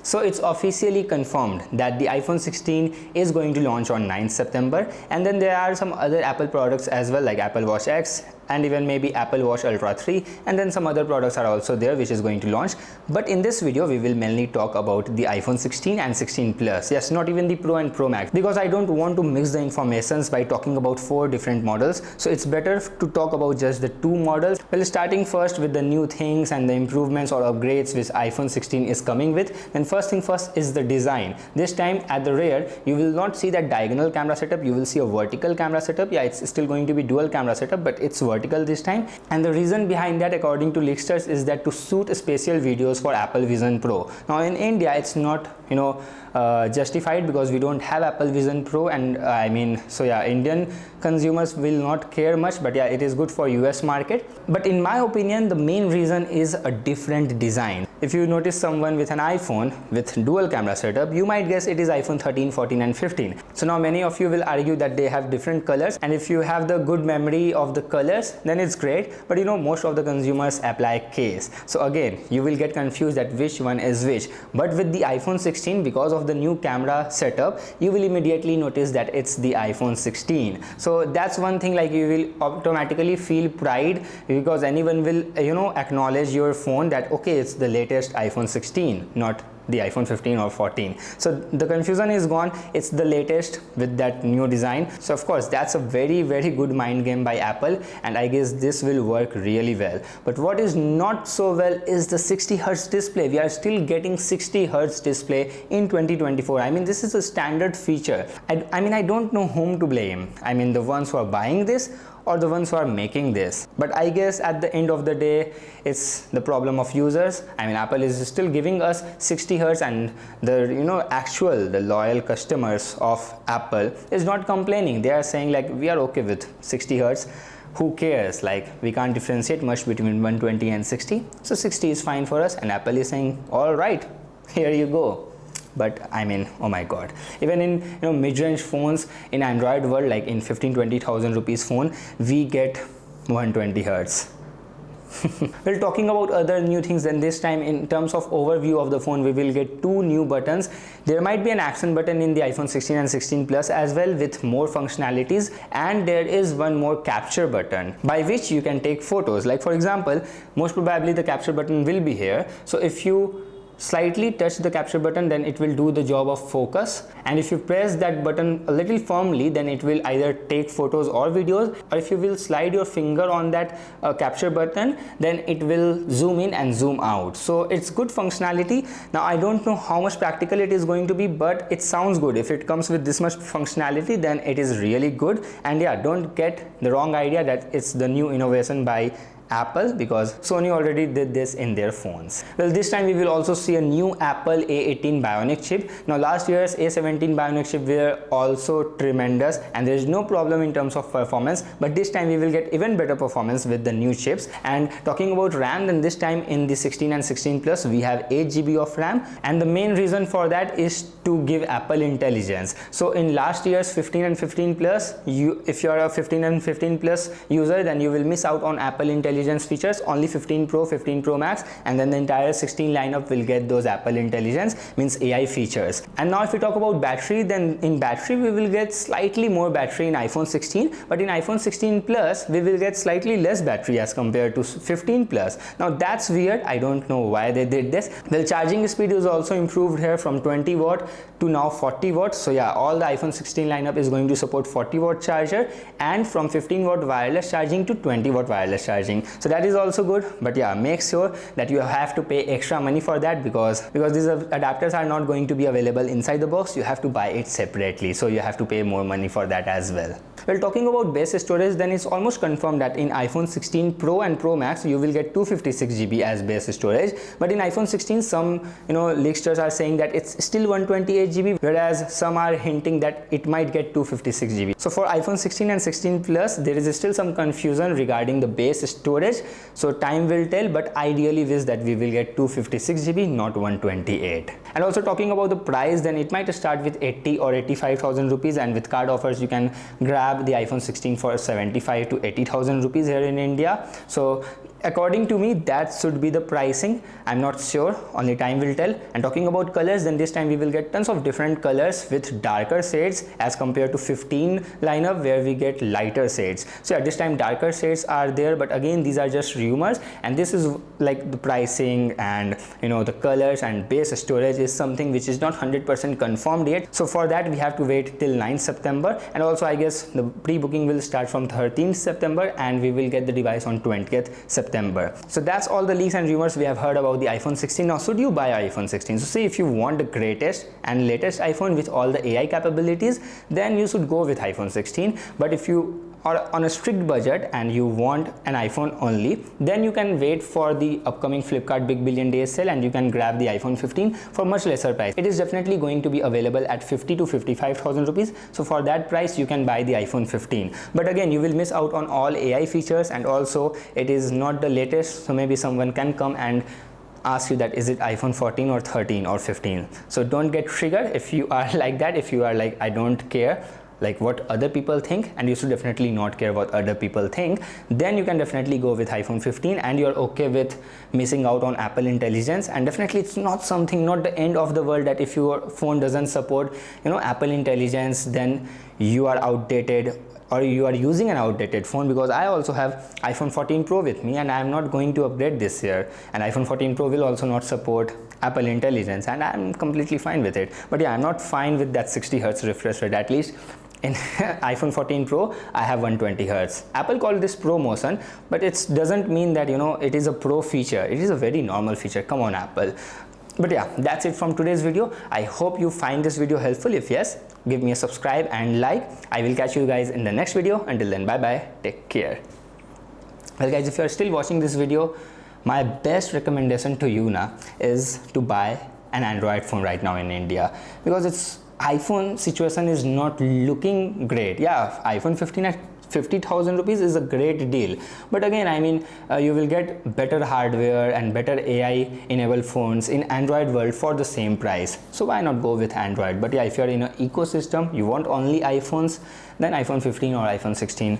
So it's officially confirmed that the iPhone 16 is going to launch on 9th September, and then there are some other Apple products as well, like Apple Watch X and even maybe Apple Watch Ultra 3, and then some other products are also there which is going to launch. But in this video we will mainly talk about the iPhone 16 and 16 Plus. Yes, not even the Pro and Pro Max, because I don't want to mix the informations by talking about 4 different models. So it's better to talk about just the 2 models. Well, starting first with the new things and the improvements or upgrades which iPhone 16 is coming with. Then first thing first is the design. This time at the rear you will not see that diagonal camera setup, you will see a vertical camera setup. Yeah, it's still going to be dual camera setup, but it's vertical this time, and the reason behind that, according to leaksters, is that to suit special videos for Apple Vision Pro. Now in India it's not justified because we don't have Apple Vision Pro, and Indian consumers will not care much, but yeah, it is good for US market. But in my opinion, the main reason is a different design. If you notice someone with an iPhone with dual camera setup, you might guess it is iPhone 13, 14 and 15. So now many of you will argue that they have different colors, and if you have the good memory of the colors, then it's great. But most of the consumers apply case, so again you will get confused that which one is which. But with the iPhone 16, because of the new camera setup, you will immediately notice that it's the iPhone 16. So that's one thing, like you will automatically feel pride because anyone will acknowledge your phone that okay, it's the latest iPhone 16, not the iPhone 15 or 14. So the confusion is gone, it's the latest with that new design. So of course that's a very good mind game by Apple, and I guess this will work really well. But what is not so well is the 60Hz display. We are still getting 60Hz display in 2024. I mean, this is a standard feature. I don't know whom to blame. I mean, the ones who are buying this or the ones who are making this. But I guess at the end of the day, it's the problem of users. I mean, Apple is still giving us 60Hz, and the loyal customers of Apple is not complaining. They are saying like, we are okay with 60Hz. Who cares? Like, we can't differentiate much between 120 and 60. So 60 is fine for us, and Apple is saying, all right, here you go. But I mean, oh my god, even in mid-range phones in Android world, like in 15-20,000 rupees phone, we get 120 Hz. Well, talking about other new things, then this time in terms of overview of the phone, we will get 2 new buttons. There might be an action button in the iPhone 16 and 16 Plus as well with more functionalities, and there is one more capture button by which you can take photos. Like for example, most probably the capture button will be here. So if you slightly touch the capture button, then it will do the job of focus, and if you press that button a little firmly, then it will either take photos or videos, or if you will slide your finger on that capture button, then it will zoom in and zoom out. So it's good functionality. Now I don't know how much practical it is going to be, but it sounds good. If it comes with this much functionality, then it is really good. And yeah, don't get the wrong idea that it's the new innovation by Apple, because Sony already did this in their phones. Well, this time we will also see a new Apple A18 Bionic chip. Now last year's A17 Bionic chip were also tremendous, and there is no problem in terms of performance, but this time we will get even better performance with the new chips. And talking about RAM, then this time in the 16 and 16 Plus we have 8 GB of RAM, and the main reason for that is to give Apple intelligence. So in last year's 15 and 15 Plus, if you are a 15 and 15 Plus user, then you will miss out on Apple intelligence features. Only 15 Pro, 15 Pro Max, and then the entire 16 lineup will get those Apple intelligence, means AI features. And now if we talk about battery, then in battery we will get slightly more battery in iPhone 16, but in iPhone 16 Plus we will get slightly less battery as compared to 15 Plus. Now that's weird. I don't know why they did this. Well, charging speed is also improved here from 20 watt to now 40 watts. So yeah, all the iPhone 16 lineup is going to support 40 watt charger, and from 15 watt wireless charging to 20 watt wireless charging. So that is also good, but yeah, make sure that you have to pay extra money for that, because these adapters are not going to be available inside the box. You have to buy it separately, so you have to pay more money for that as well. Well, talking about base storage, then it's almost confirmed that in iPhone 16 Pro and Pro Max you will get 256 GB as base storage, but in iPhone 16 some leaksters are saying that it's still 128 GB, whereas some are hinting that it might get 256 GB. So for iPhone 16 and 16 Plus there is still some confusion regarding the base storage, so time will tell, but ideally wish that we will get 256 GB, not 128. And also talking about the price, then it might start with 80 or 85,000 rupees, and with card offers you can grab the iPhone 16 for 75 to 80,000 rupees here in India. So according to me, that should be the pricing. I'm not sure, only time will tell. And talking about colors, then this time we will get tons of different colors with darker shades as compared to 15 lineup where we get lighter shades. So at this time darker shades are there, but again these are just rumors, and this is like the pricing and the colors and base storage is something which is not 100% confirmed yet. So for that we have to wait till 9th September, and also I guess the pre-booking will start from 13th September and we will get the device on 20th September. So that's all the leaks and rumors we have heard about the iPhone 16. Now should you buy iPhone 16? So see, if you want the greatest and latest iPhone with all the AI capabilities, then you should go with iPhone 16. But if you are on a strict budget and you want an iPhone only, then you can wait for the upcoming Flipkart Big Billion Days sale and you can grab the iPhone 15 for much lesser price. It is definitely going to be available at 50 to 55,000 rupees. So for that price you can buy the iPhone 15. But again, you will miss out on all AI features, and also it is not the latest, so maybe someone can come and ask you that is it iPhone 14 or 13 or 15. So don't get triggered if you are like that. If you are like, I don't care like what other people think, and you should definitely not care what other people think, then you can definitely go with iPhone 15 and you're okay with missing out on Apple Intelligence. And definitely it's not the end of the world that if your phone doesn't support Apple Intelligence, then you are outdated or you are using an outdated phone, because I also have iPhone 14 Pro with me and I am not going to upgrade this year, and iPhone 14 Pro will also not support Apple Intelligence, and I'm completely fine with it. But yeah, I'm not fine with that 60 Hz refresh rate. At least in iPhone 14 Pro I have 120 Hz. Apple called this Pro Motion, but it doesn't mean that it is a pro feature. It is a very normal feature. Come on, Apple. But yeah, that's it from today's video. I hope you find this video helpful. If yes, give me a subscribe and like. I will catch you guys in the next video. Until then, bye bye, take care. Well guys, if you are still watching this video, my best recommendation to you now is to buy an Android phone right now in India, because it's iPhone situation is not looking great. Yeah, iPhone 15 at 50,000 rupees is a great deal, but again, I mean, you will get better hardware and better AI enabled phones in Android world for the same price. So why not go with Android? But yeah, if you're in an ecosystem, you want only iPhones, then iPhone 15 or iPhone 16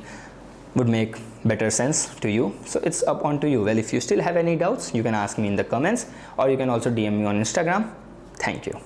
would make better sense to you. So it's up onto you. Well, if you still have any doubts, you can ask me in the comments, or you can also DM me on Instagram. Thank you.